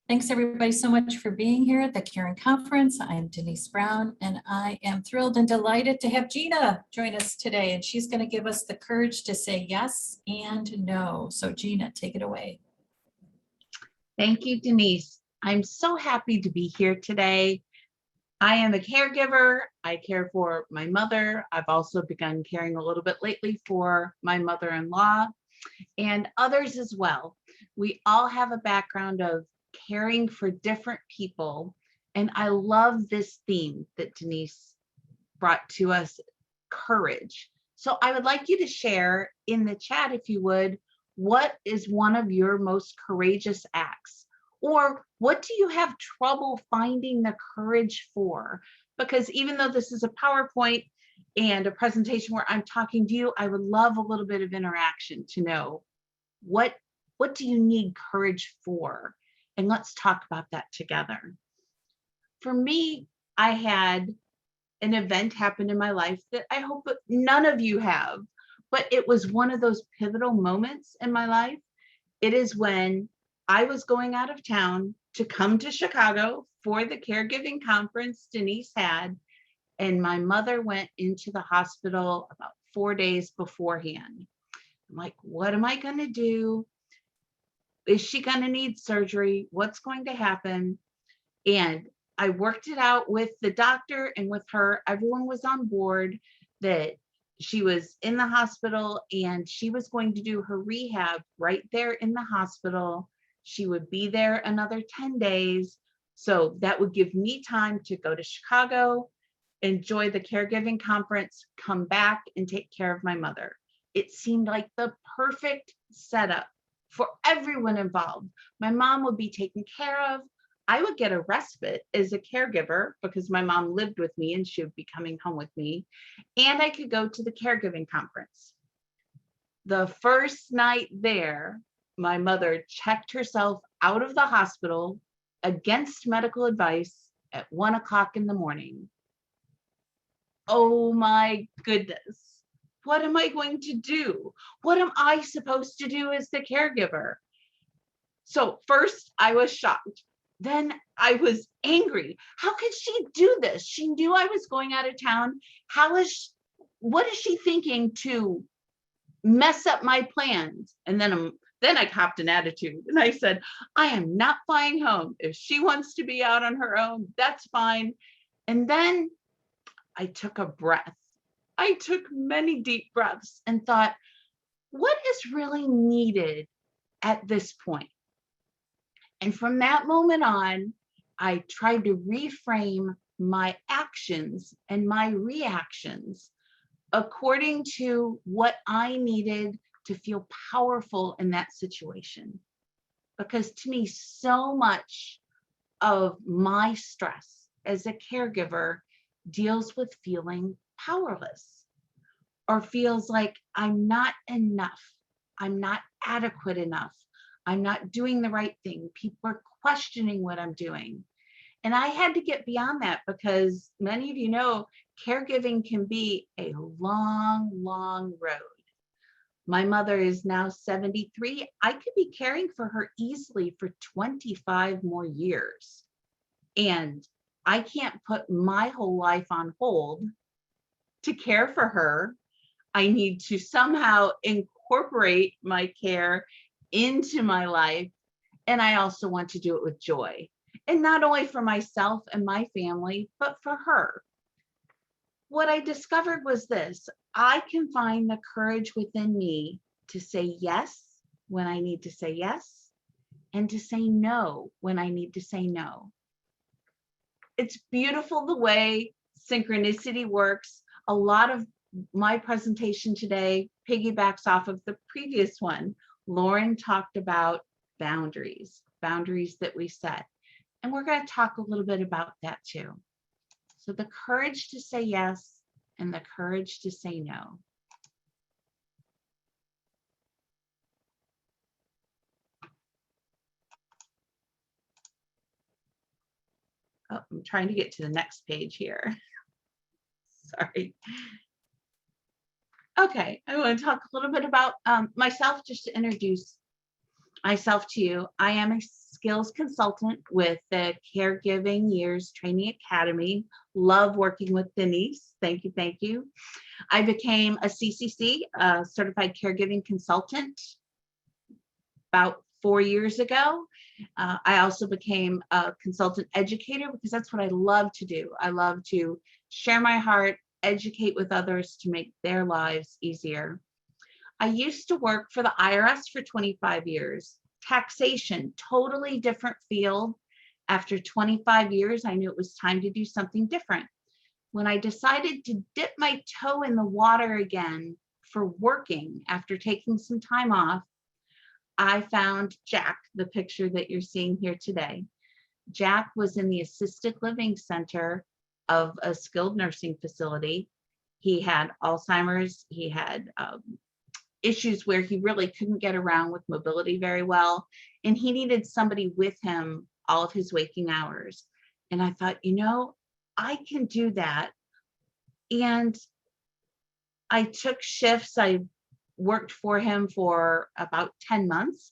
Thanks everybody so much for being here at the Caring Conference. I'm Denise Brown, and I am thrilled and delighted to have Gina join us today. And she's going to give us the courage to say yes and no. So Gina, take it away. Thank you, Denise. I'm so happy to be here today. I am a caregiver. I care for my mother. I've also begun caring a little bit lately for my mother-in-law and others as well. We all have a background of caring for different people. And I love this theme that Denise brought to us, courage. So I would like you to share in the chat, if you would, what is one of your most courageous acts? Or what do you have trouble finding the courage for? Because even though this is a PowerPoint and a presentation where I'm talking to you, I would love a little bit of interaction to know what do you need courage for? And let's talk about that together. For me, I had an event happen in my life that I hope none of you have, but it was one of those pivotal moments in my life. It is when I was going out of town to come to Chicago for the caregiving conference Denise had, and my mother went into the hospital about 4 days beforehand. I'm like, what am I going to do? Is she going to need surgery? What's going to happen? And I worked it out with the doctor and with her. Everyone was on board that she was in the hospital and she was going to do her rehab right there in the hospital. She would be there another 10 days. So that would give me time to go to Chicago, enjoy the caregiving conference, come back and take care of my mother. It seemed like the perfect setup for everyone involved. My mom would be taken care of. I would get a respite as a caregiver because my mom lived with me and she would be coming home with me. And I could go to the caregiving conference. The first night there, my mother checked herself out of the hospital against medical advice at 1 o'clock in the morning. Oh my goodness. What am I going to do? What am I supposed to do as the caregiver? So first I was shocked. Then I was angry. How could she do this? She knew I was going out of town. What is she thinking to mess up my plans? And then I copped an attitude and I said, I am not flying home. If she wants to be out on her own, that's fine. And then I took a breath. I took many deep breaths and thought, what is really needed at this point? And from that moment on, I tried to reframe my actions and my reactions according to what I needed to feel powerful in that situation. Because to me, so much of my stress as a caregiver deals with feeling powerless or feels like I'm not enough. I'm not adequate enough. I'm not doing the right thing. People are questioning what I'm doing. And I had to get beyond that because many of you know, caregiving can be a long, long road. My mother is now 73. I could be caring for her easily for 25 more years. And I can't put my whole life on hold to care for her. I need to somehow incorporate my care into my life. And I also want to do it with joy. And not only for myself and my family, but for her. What I discovered was this: I can find the courage within me to say yes when I need to say yes, and to say no when I need to say no. It's beautiful the way synchronicity works. A lot of my presentation today piggybacks off of the previous one. Lauren talked about boundaries that we set. And we're going to talk a little bit about that too. So the courage to say yes and the courage to say no. Oh, I'm trying to get to the next page here. Sorry. Okay, I want to talk a little bit about myself, just to introduce myself to you. I am a skills consultant with the Caregiving Years Training Academy. Love working with Denise. Thank you, thank you. I became a CCC, a Certified Caregiving Consultant, about 4 years ago. I also became a consultant educator because that's what I love to do. I love to share my heart, educate with others to make their lives easier. I used to work for the IRS for 25 years. Taxation, totally different field. After 25 years, I knew it was time to do something different. When I decided to dip my toe in the water again for working after taking some time off, I found Jack, the picture that you're seeing here today. Jack was in the assisted living center of a skilled nursing facility. He had Alzheimer's. He had issues where he really couldn't get around with mobility very well. And he needed somebody with him all of his waking hours. And I thought, you know, I can do that. And I took shifts. I worked for him for about 10 months.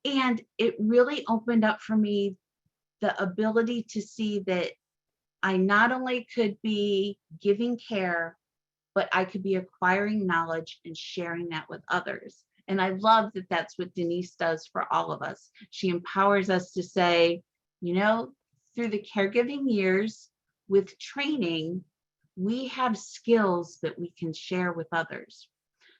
And it really opened up for me the ability to see that I not only could be giving care, but I could be acquiring knowledge and sharing that with others. And I love that that's what Denise does for all of us. She empowers us to say, you know, through the caregiving years with training, we have skills that we can share with others.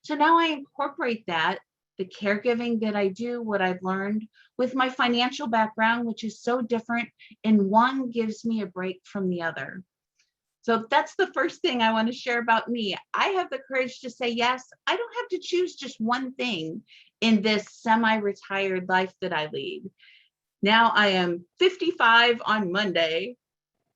So now I incorporate that, the caregiving that I do, what I've learned with my financial background, which is so different, and one gives me a break from the other. So that's the first thing I want to share about me. I have the courage to say yes. I don't have to choose just one thing in this semi-retired life that I lead. Now I am 55 on Monday.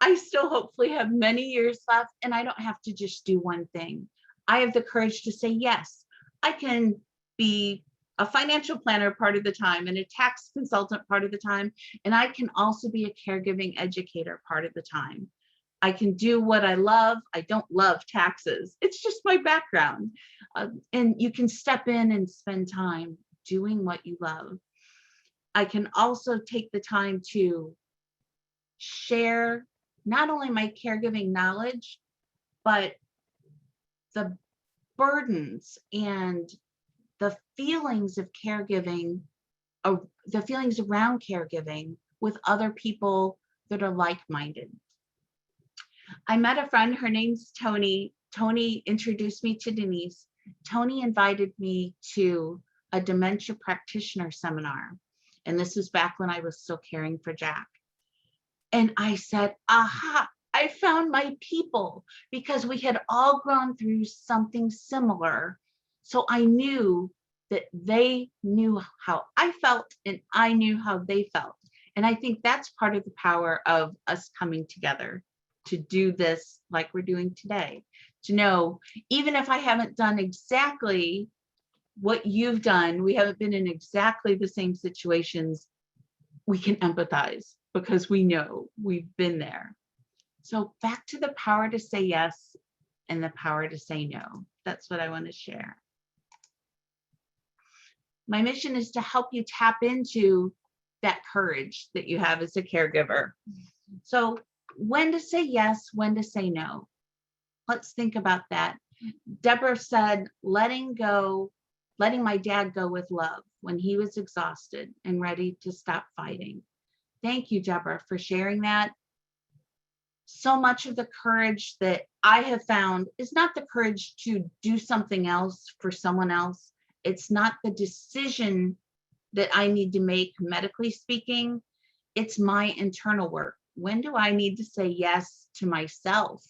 I still hopefully have many years left, and I don't have to just do one thing. I have the courage to say yes. I can be a financial planner part of the time and a tax consultant part of the time, and I can also be a caregiving educator part of the time. I can do what I love. I don't love taxes. It's just my background. And you can step in and spend time doing what you love. I can also take the time to share not only my caregiving knowledge, but the burdens and the feelings of caregiving, the feelings around caregiving with other people that are like-minded. I met a friend, her name's Tony. Tony introduced me to Denise. Tony invited me to a dementia practitioner seminar. And this was back when I was still caring for Jack. And I said, aha, I found my people, because we had all gone through something similar. So I knew that they knew how I felt and I knew how they felt. And I think that's part of the power of us coming together to do this like we're doing today, to know, even if I haven't done exactly what you've done, we haven't been in exactly the same situations, we can empathize because we know we've been there. So back to the power to say yes and the power to say no. That's what I want to share. My mission is to help you tap into that courage that you have as a caregiver. So when to say yes, when to say no. Let's think about that. Deborah said, letting my dad go with love when he was exhausted and ready to stop fighting. Thank you, Deborah, for sharing that. So much of the courage that I have found is not the courage to do something else for someone else. It's not the decision that I need to make, medically speaking. It's my internal work. When do I need to say yes to myself?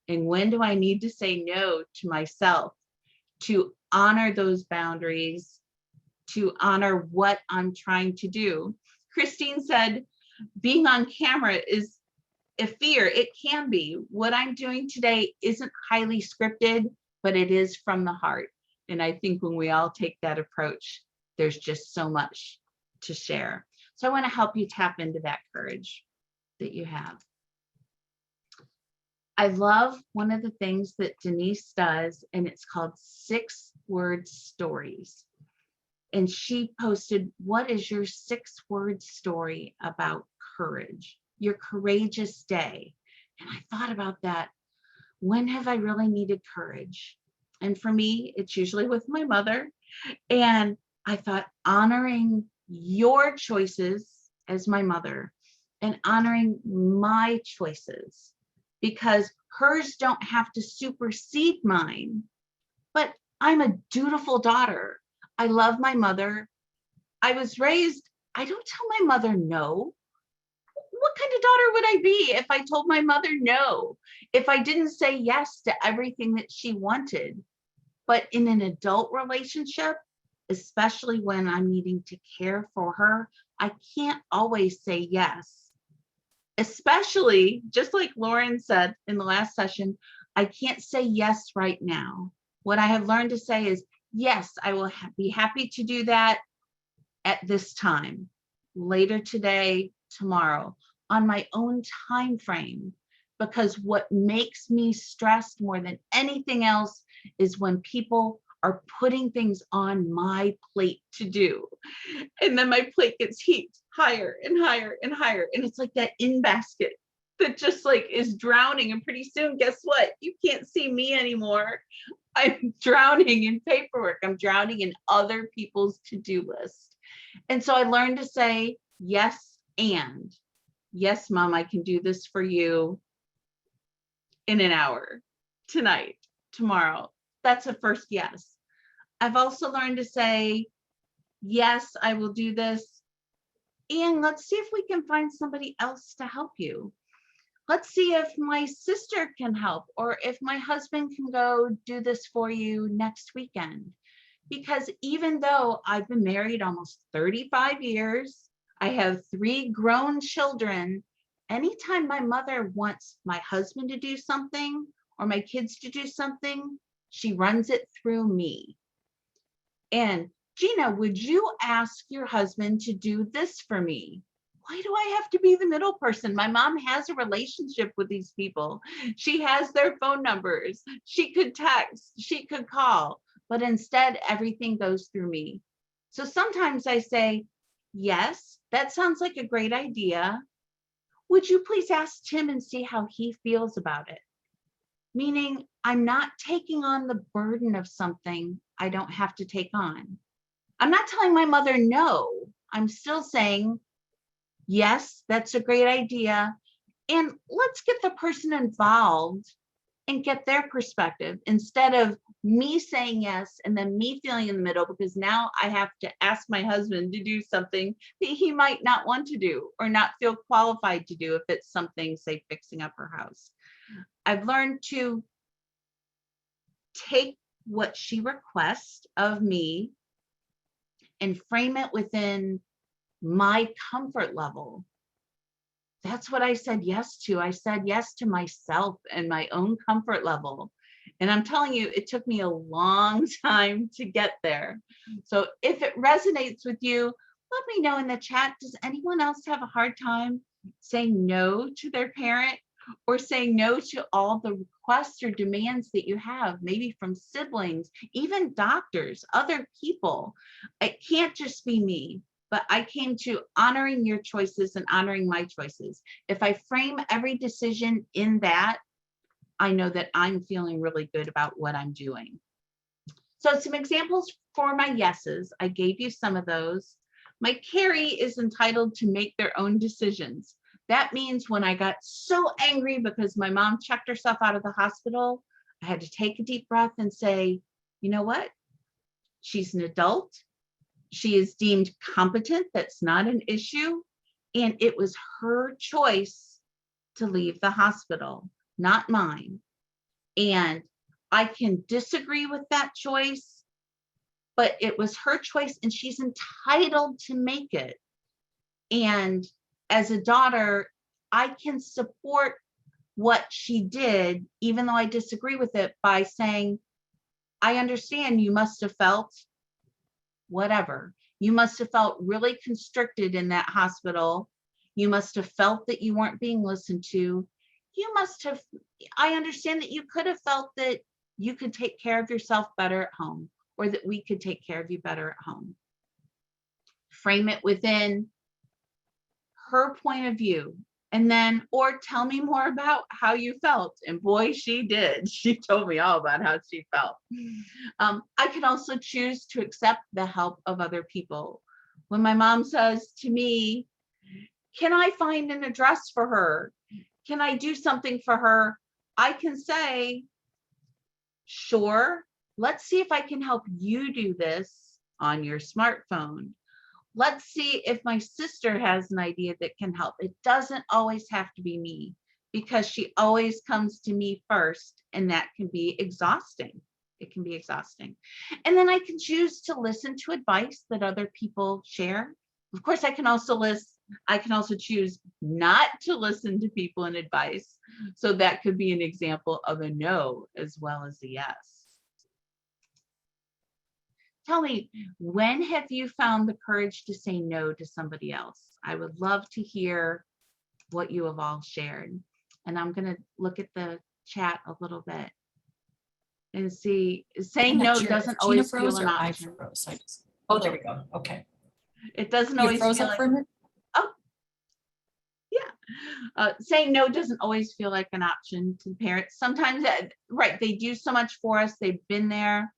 And when do I need to say no to myself to honor those boundaries, to honor what I'm trying to do? Christine said, being on camera is a fear. It can be. What I'm doing today isn't highly scripted, but it is from the heart. And I think when we all take that approach, there's just so much to share. So I want to help you tap into that courage that you have. I love one of the things that Denise does, and it's called 6-word stories. and she posted, what is your 6-word story about courage, your courageous day? And I thought about that. When have I really needed courage? And for me, it's usually with my mother. And I thought, honoring your choices as my mother and honoring my choices, because hers don't have to supersede mine, but I'm a dutiful daughter. I love my mother. I was raised, I don't tell my mother no. What kind of daughter would I be if I told my mother no? If I didn't say yes to everything that she wanted? But in an adult relationship, especially when I'm needing to care for her, I can't always say yes. Especially, just like Lauren said in the last session, I can't say yes right now. What I have learned to say is, yes, I will be happy to do that at this time, later today, tomorrow, on my own time frame. Because what makes me stressed more than anything else is when people are putting things on my plate to do. And then my plate gets heaped higher and higher and higher. And it's like that in basket that just like is drowning. And pretty soon, guess what? You can't see me anymore. I'm drowning in paperwork. I'm drowning in other people's to-do list. And so I learned to say yes, and yes, Mom, I can do this for you in an hour, tonight, tomorrow. That's a first yes. I've also learned to say, yes, I will do this. And let's see if we can find somebody else to help you. Let's see if my sister can help, or if my husband can go do this for you next weekend. Because even though I've been married almost 35 years, I have 3 grown children, anytime my mother wants my husband to do something or my kids to do something, she runs it through me. And Gina, would you ask your husband to do this for me? Why do I have to be the middle person? My mom has a relationship with these people. She has their phone numbers. She could text, she could call, but instead everything goes through me. So sometimes I say, yes, that sounds like a great idea. Would you please ask Tim and see how he feels about it? Meaning I'm not taking on the burden of something I don't have to take on. I'm not telling my mother no. I'm still saying, yes, that's a great idea. And let's get the person involved and get their perspective instead of me saying yes and then me feeling in the middle, because now I have to ask my husband to do something that he might not want to do or not feel qualified to do if it's something, say, fixing up her house. I've learned to take what she requests of me and frame it within my comfort level. That's what I said yes to. I said yes to myself and my own comfort level. And I'm telling you, it took me a long time to get there. So if it resonates with you, let me know in the chat. Does anyone else have a hard time saying no to their parent, or saying no to all the requests or demands that you have, maybe from siblings, even doctors, other people? It can't just be me. But I came to honoring your choices and honoring my choices. If I frame every decision in that, I know that I'm feeling really good about what I'm doing. So some examples for my yeses, I gave you some of those. My caree is entitled to make their own decisions. That means when I got so angry because my mom checked herself out of the hospital, I had to take a deep breath and say, you know what? She's an adult. She is deemed competent. That's not an issue. And it was her choice to leave the hospital, not mine. And I can disagree with that choice, but it was her choice and she's entitled to make it. And as a daughter, I can support what she did, even though I disagree with it, by saying, I understand you must have felt whatever. You must have felt really constricted in that hospital. You must have felt that you weren't being listened to. You must have, I understand that you could have felt that you could take care of yourself better at home, or that we could take care of you better at home. frame it within her point of view. And then, or tell me more about how you felt. And boy, she did. She told me all about how she felt. I can also choose to accept the help of other people. When my mom says to me, can I find an address for her? Can I do something for her? I can say, sure, let's see if I can help you do this on your smartphone. Let's see if my sister has an idea that can help. It doesn't always have to be me, because she always comes to me first, and that can be exhausting. It can be exhausting. And then I can choose to listen to advice that other people share. Of course, I can also choose not to listen to people and advice. So that could be an example of a no as well as a yes. Tell me, when have you found the courage to say no to somebody else? I would love to hear what you have all shared. And I'm going to look at the chat a little bit and see. Saying no doesn't always feel an option. Oh, there we go. Okay. It doesn't You always froze feel up like, for a minute? oh, yeah. Saying no doesn't always feel like an option to parents. Sometimes, right, they do so much for us. They've been there.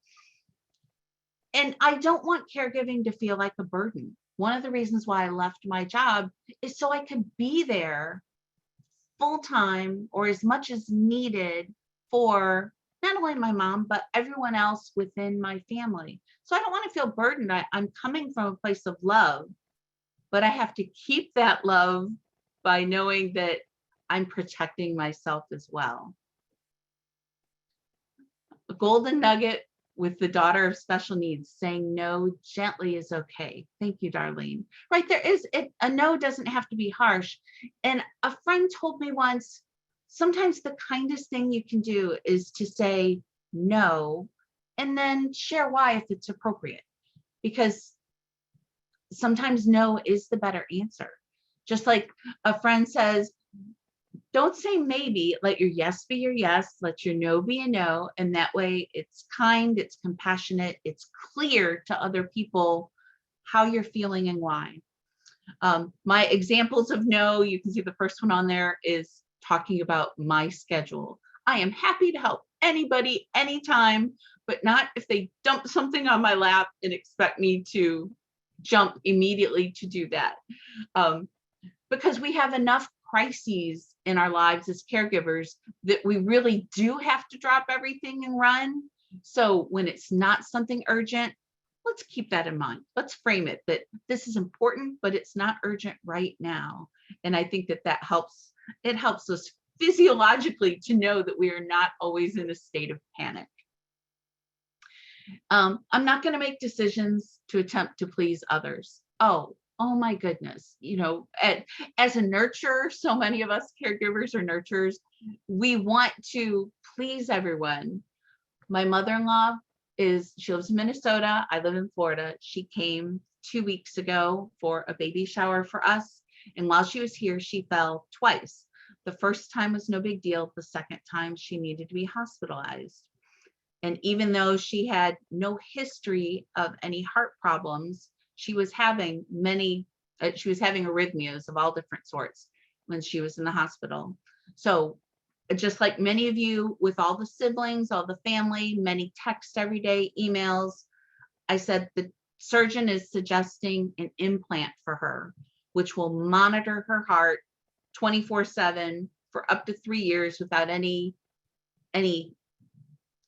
And I don't want caregiving to feel like a burden. One of the reasons why I left my job is so I could be there full time or as much as needed for not only my mom, but everyone else within my family. So I don't want to feel burdened. I'm coming from a place of love, but I have to keep that love by knowing that I'm protecting myself as well. A golden nugget with the daughter of special needs: saying no gently is okay. Thank you, Darlene. Right, a no doesn't have to be harsh. And a friend told me once, sometimes the kindest thing you can do is to say no and then share why if it's appropriate. Because sometimes no is the better answer. Just like a friend says, don't say maybe, let your yes be your yes, let your no be a no. And that way it's kind, it's compassionate, it's clear to other people how you're feeling and why. My examples of no, you can see the first one on there is talking about my schedule. I am happy to help anybody, anytime, but not if they dump something on my lap and expect me to jump immediately to do that. Because we have enough crises in our lives as caregivers that we really do have to drop everything and run. So when it's not something urgent, let's keep that in mind. Let's frame it that this is important, but it's not urgent right now. And I think that helps. It helps us physiologically to know that we are not always in a state of panic. I'm not going to make decisions to attempt to please others. Oh my goodness. As a nurturer, so many of us caregivers are nurturers. We want to please everyone. My mother-in-law she lives in Minnesota. I live in Florida. She came 2 weeks ago for a baby shower for us. And while she was here, she fell twice. The first time was no big deal. The second time she needed to be hospitalized. And even though she had no history of any heart problems, she was having arrhythmias of all different sorts when she was in the hospital. So just like many of you, with all the siblings, all the family, many texts every day, emails, I said the surgeon is suggesting an implant for her, which will monitor her heart 24/7 for up to 3 years without anything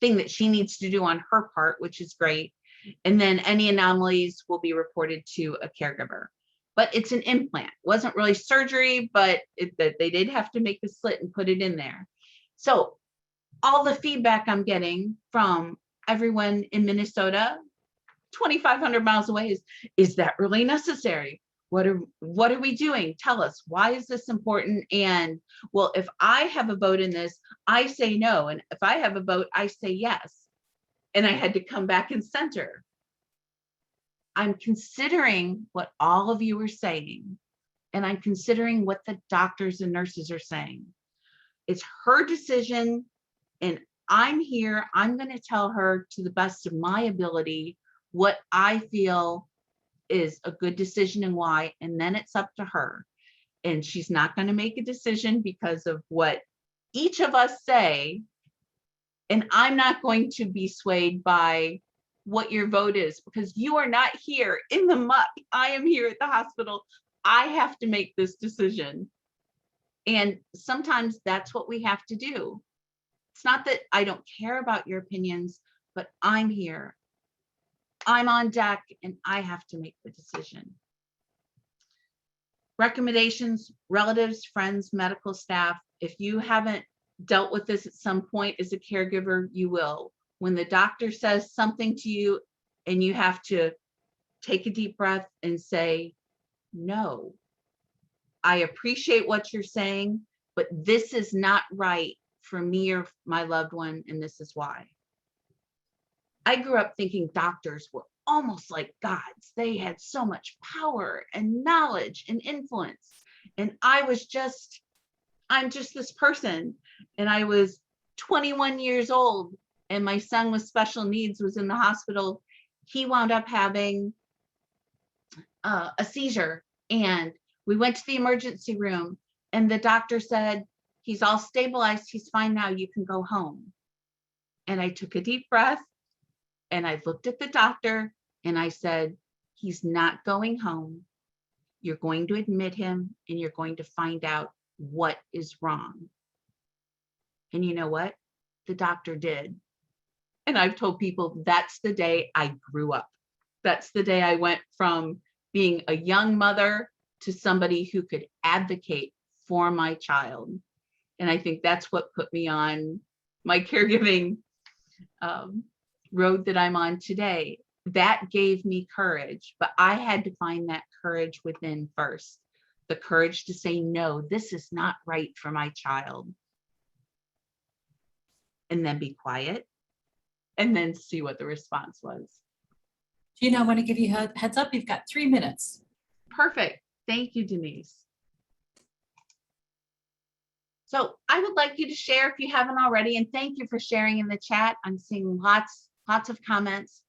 that she needs to do on her part, which is great. And then any anomalies will be reported to a caregiver. But it's an implant. It wasn't really surgery, but they did have to make the slit and put it in there. So all the feedback I'm getting from everyone in Minnesota, 2,500 miles away, is that really necessary? What are we doing? Tell us, why is this important? And well, if I have a vote in this, I say no. And if I have a vote, I say yes. And I had to come back and center. I'm considering what all of you are saying, and I'm considering what the doctors and nurses are saying. It's her decision, and I'm here. I'm going to tell her to the best of my ability what I feel is a good decision and why, and then it's up to her. And she's not going to make a decision because of what each of us say. And I'm not going to be swayed by what your vote is, because you are not here in the muck. I am here at the hospital. I have to make this decision. And sometimes that's what we have to do. It's not that I don't care about your opinions, but I'm here. I'm on deck and I have to make the decision. Recommendations, relatives, friends, medical staff. If you haven't dealt with this at some point as a caregiver, you will. When the doctor says something to you and you have to take a deep breath and say, no, I appreciate what you're saying, but this is not right for me or my loved one, and this is why. I grew up thinking doctors were almost like gods. They had so much power and knowledge and influence. And I'm just this person. And I was 21 years old and my son with special needs was in the hospital. He wound up having a seizure, and we went to the emergency room and the doctor said, he's all stabilized. He's fine now. You can go home. And I took a deep breath and I looked at the doctor and I said, he's not going home. You're going to admit him and you're going to find out what is wrong. And you know what? The doctor did. And I've told people that's the day I grew up. That's the day I went from being a young mother to somebody who could advocate for my child. And I think that's what put me on my caregiving road that I'm on today. That gave me courage, but I had to find that courage within first. The courage to say, no, this is not right for my child. And then be quiet and then see what the response was. Gina, I want to give you a heads up. You've got 3 minutes. Perfect. Thank you, Denise. So I would like you to share if you haven't already, and thank you for sharing in the chat. I'm seeing lots of comments.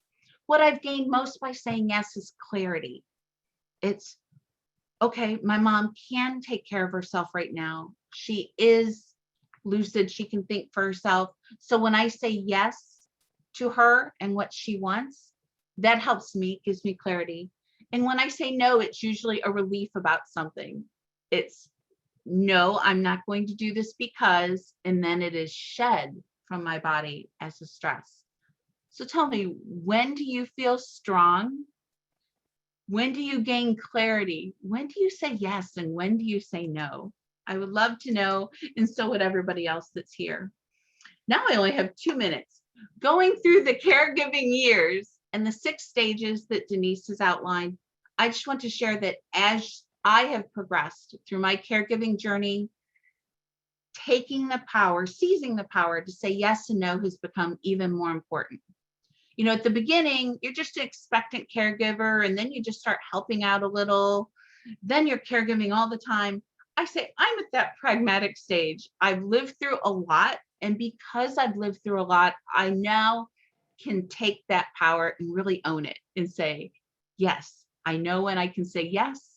What I've gained most by saying yes is clarity. It's, okay, my mom can take care of herself right now. She is lucid. She can think for herself. So when I say yes to her and what she wants, that helps me, gives me clarity. And when I say no, it's usually a relief about something. It's, no, I'm not going to do this because, and then it is shed from my body as a stress. So tell me, when do you feel strong? When do you gain clarity? When do you say yes and when do you say no? I would love to know, and so would everybody else that's here. Now I only have 2 minutes. Going through the caregiving years and the 6 stages that Denise has outlined, I just want to share that as I have progressed through my caregiving journey, taking the power, seizing the power to say yes and no has become even more important. You know, at the beginning, you're just an expectant caregiver, and then you just start helping out a little. Then you're caregiving all the time. I say I'm at that pragmatic stage. I've lived through a lot, and because I've lived through a lot, I now can take that power and really own it and say, yes, I know when I can say yes.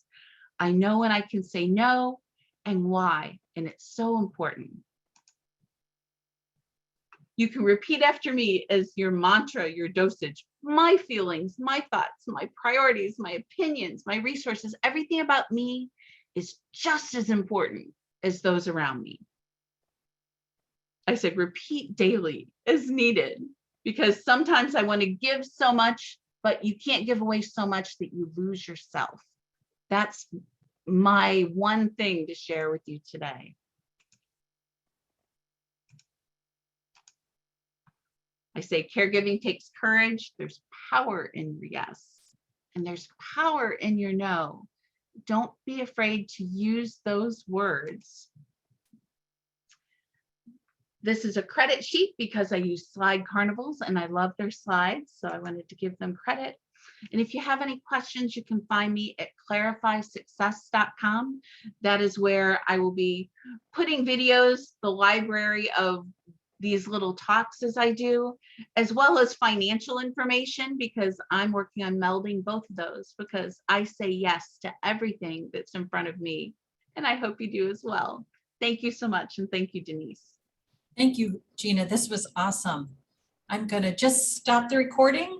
I know when I can say no and why. And it's so important. You can repeat after me as your mantra, your dosage. My feelings, my thoughts, my priorities, my opinions, my resources, everything about me is just as important as those around me. I said repeat daily as needed, because sometimes I want to give so much, but you can't give away so much that you lose yourself. That's my one thing to share with you today. I say caregiving takes courage. There's power in your yes, and there's power in your no. Don't be afraid to use those words. This is a credit sheet because I use slide carnivals and I love their slides, so I wanted to give them credit. And if you have any questions, you can find me at clarifysuccess.com. That is where I will be putting videos, the library of these little talks as I do, as well as financial information, because I'm working on melding both of those, because I say yes to everything that's in front of me. And I hope you do as well. Thank you so much. And thank you, Denise. Thank you, Gina. This was awesome. I'm going to just stop the recording